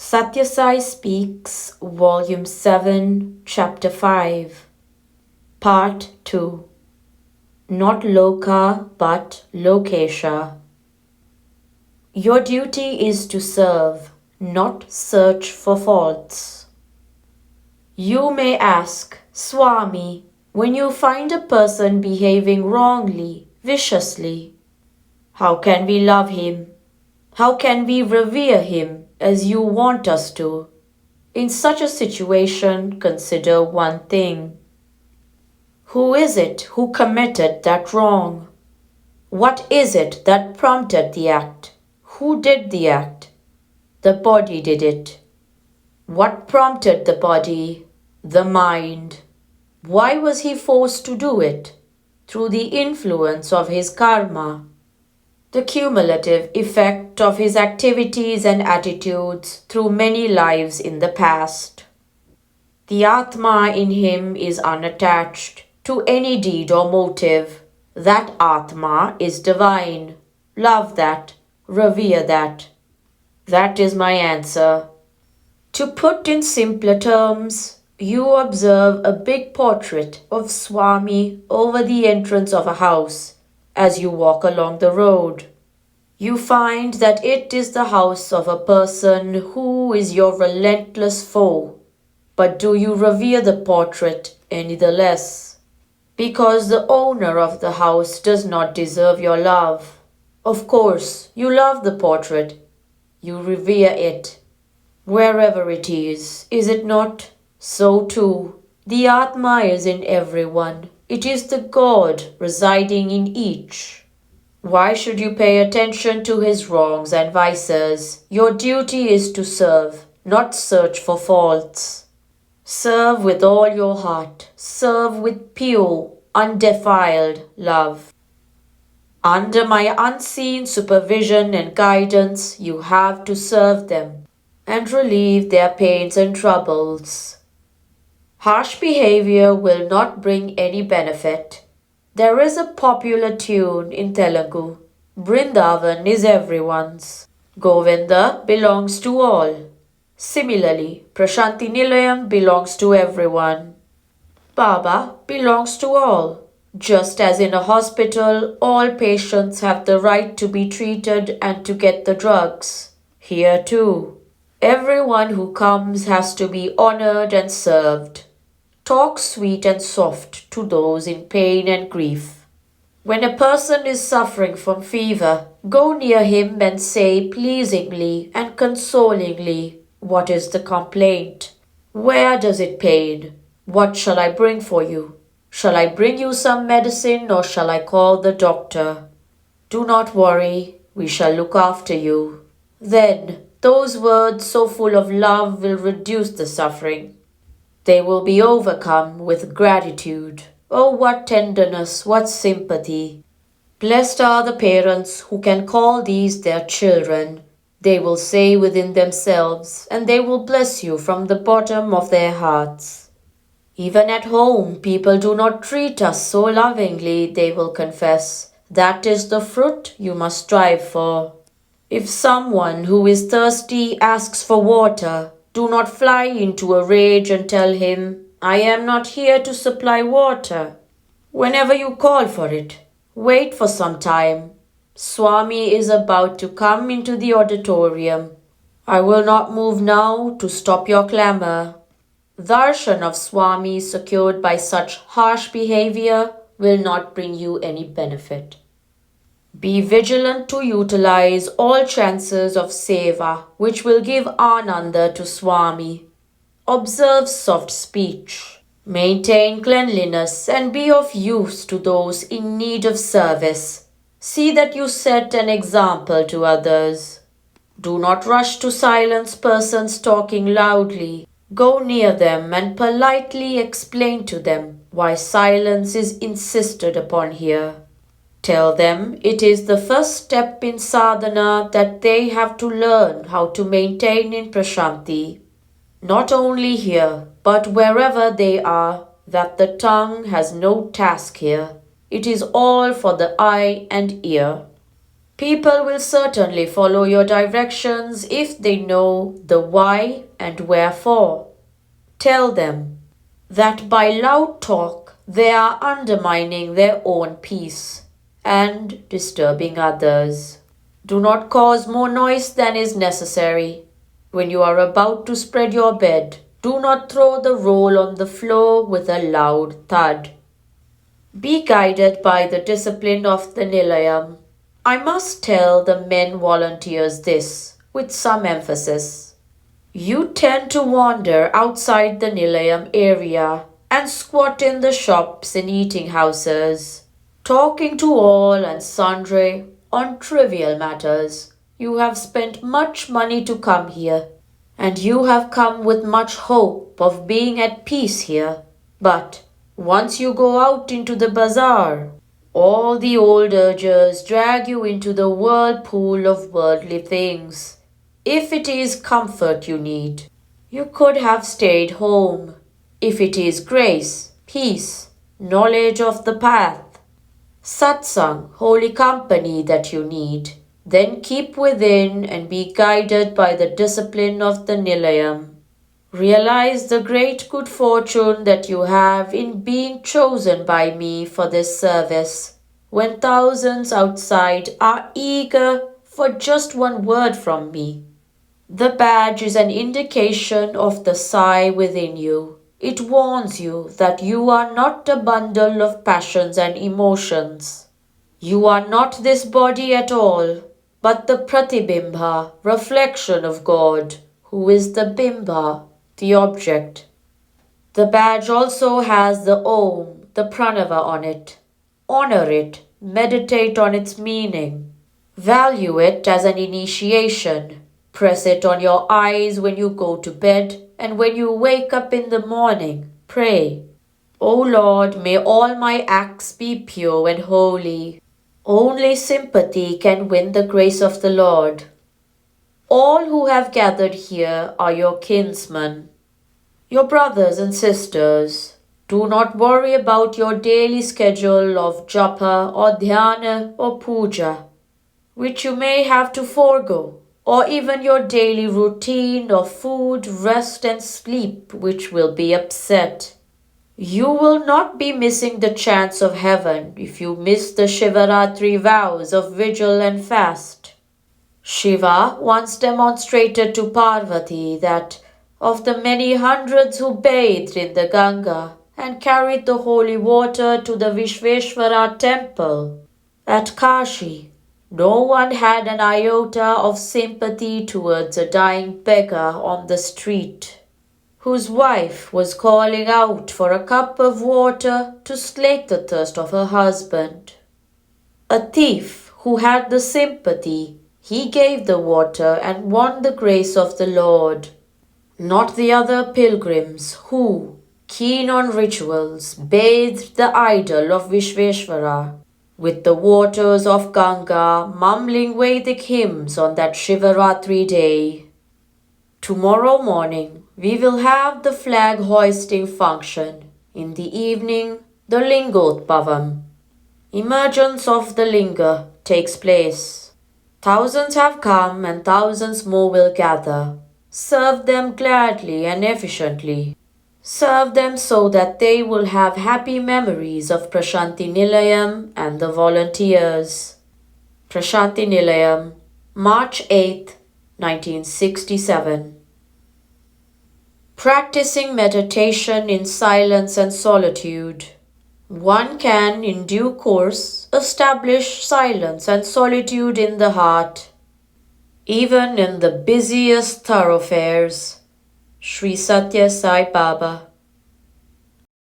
Sathya Sai Speaks, Volume 7, Chapter 5, Part 2. Not Loka, but Lokesha. Your duty is to serve, not search for faults. You may ask, Swami, when you find a person behaving wrongly, viciously, how can we love him? How can we revere him as you want us to? In such a situation, consider one thing. Who is it who committed that wrong? What is it that prompted the act? Who did the act? The body did it. What prompted the body? The mind. Why was he forced to do it? Through the influence of his karma. The cumulative effect of his activities and attitudes through many lives in the past. The Atma in him is unattached to any deed or motive. That Atma is divine. Love that. Revere that. That is my answer. To put in simpler terms, you observe a big portrait of Swami over the entrance of a house as you walk along the road. You find that it is the house of a person who is your relentless foe. But do you revere the portrait any the less? Because the owner of the house does not deserve your love. Of course, you love the portrait. You revere it. Wherever it is it not? So too, the Atma is in everyone. It is the God residing in each. Why should you pay attention to his wrongs and vices? Your duty is to serve, not search for faults. Serve with all your heart. Serve with pure, undefiled love. Under my unseen supervision and guidance, you have to serve them and relieve their pains and troubles. Harsh behavior will not bring any benefit. There is a popular tune in Telugu. Brindavan is everyone's. Govinda belongs to all. Similarly, Prashanti Nilayam belongs to everyone. Baba belongs to all. Just as in a hospital, all patients have the right to be treated and to get the drugs. Here too, everyone who comes has to be honored and served. Talk sweet and soft to those in pain and grief. When a person is suffering from fever, go near him and say pleasingly and consolingly, what is the complaint? Where does it pain? What shall I bring for you? Shall I bring you some medicine or shall I call the doctor? Do not worry, we shall look after you. Then those words so full of love will reduce the suffering. They will be overcome with gratitude. Oh, what tenderness, what sympathy. Blessed are the parents who can call these their children. They will say within themselves, and they will bless you from the bottom of their hearts. Even at home, people do not treat us so lovingly, they will confess. That is the fruit you must strive for. If someone who is thirsty asks for water, do not fly into a rage and tell him, I am not here to supply water. Whenever you call for it, wait for some time. Swami is about to come into the auditorium. I will not move now to stop your clamor. Darshan of Swami secured by such harsh behavior will not bring you any benefit. Be vigilant to utilize all chances of seva which will give ananda to Swami. Observe soft speech. Maintain cleanliness and be of use to those in need of service. See that you set an example to others. Do not rush to silence persons talking loudly. Go near them and politely explain to them why silence is insisted upon here. Tell them it is the first step in sadhana that they have to learn how to maintain in prashanti. Not only here, but wherever they are, that the tongue has no task here. It is all for the eye and ear. People will certainly follow your directions if they know the why and wherefore. Tell them that by loud talk they are undermining their own peace and disturbing others. Do not cause more noise than is necessary. When you are about to spread your bed, do not throw the roll on the floor with a loud thud. Be guided by the discipline of the Nilayam. I must tell the men volunteers this with some emphasis. You tend to wander outside the Nilayam area and squat in the shops and eating houses, talking to all and sundry on trivial matters. You have spent much money to come here, and you have come with much hope of being at peace here. But once you go out into the bazaar, all the old urges drag you into the whirlpool of worldly things. If it is comfort you need, you could have stayed home. If it is grace, peace, knowledge of the path, satsang, holy company that you need, then keep within and be guided by the discipline of the Nilayam. Realize the great good fortune that you have in being chosen by me for this service, when thousands outside are eager for just one word from me. The badge is an indication of the Sai within you. It warns you that you are not a bundle of passions and emotions. You are not this body at all, but the Pratibimba, reflection of God, who is the Bimba, the object. The badge also has the Om, the Pranava on it. Honor it, meditate on its meaning. Value it as an initiation. Press it on your eyes when you go to bed, and when you wake up in the morning, pray. O Lord, may all my acts be pure and holy. Only sympathy can win the grace of the Lord. All who have gathered here are your kinsmen, your brothers and sisters. Do not worry about your daily schedule of japa or dhyana or puja, which you may have to forego, or even your daily routine of food, rest and sleep, which will be upset. You will not be missing the chance of heaven if you miss the Shivaratri vows of vigil and fast. Shiva once demonstrated to Parvati that of the many hundreds who bathed in the Ganga and carried the holy water to the Vishveshvara temple at Kashi, no one had an iota of sympathy towards a dying beggar on the street, whose wife was calling out for a cup of water to slake the thirst of her husband. A thief who had the sympathy, he gave the water and won the grace of the Lord. Not the other pilgrims who, keen on rituals, bathed the idol of Vishveshvara with the waters of Ganga, mumbling Vedic hymns on that Shivaratri day. Tomorrow morning we will have the flag hoisting function. In the evening, the Lingotpavam, emergence of the Linga, takes place. Thousands have come and thousands more will gather. Serve them gladly and efficiently. Serve them so that they will have happy memories of Prashanti Nilayam and the volunteers. Prashanti Nilayam, March 8, 1967. Practicing meditation in silence and solitude. One can, in due course, establish silence and solitude in the heart, even in the busiest thoroughfares. Sri Sathya Sai Baba.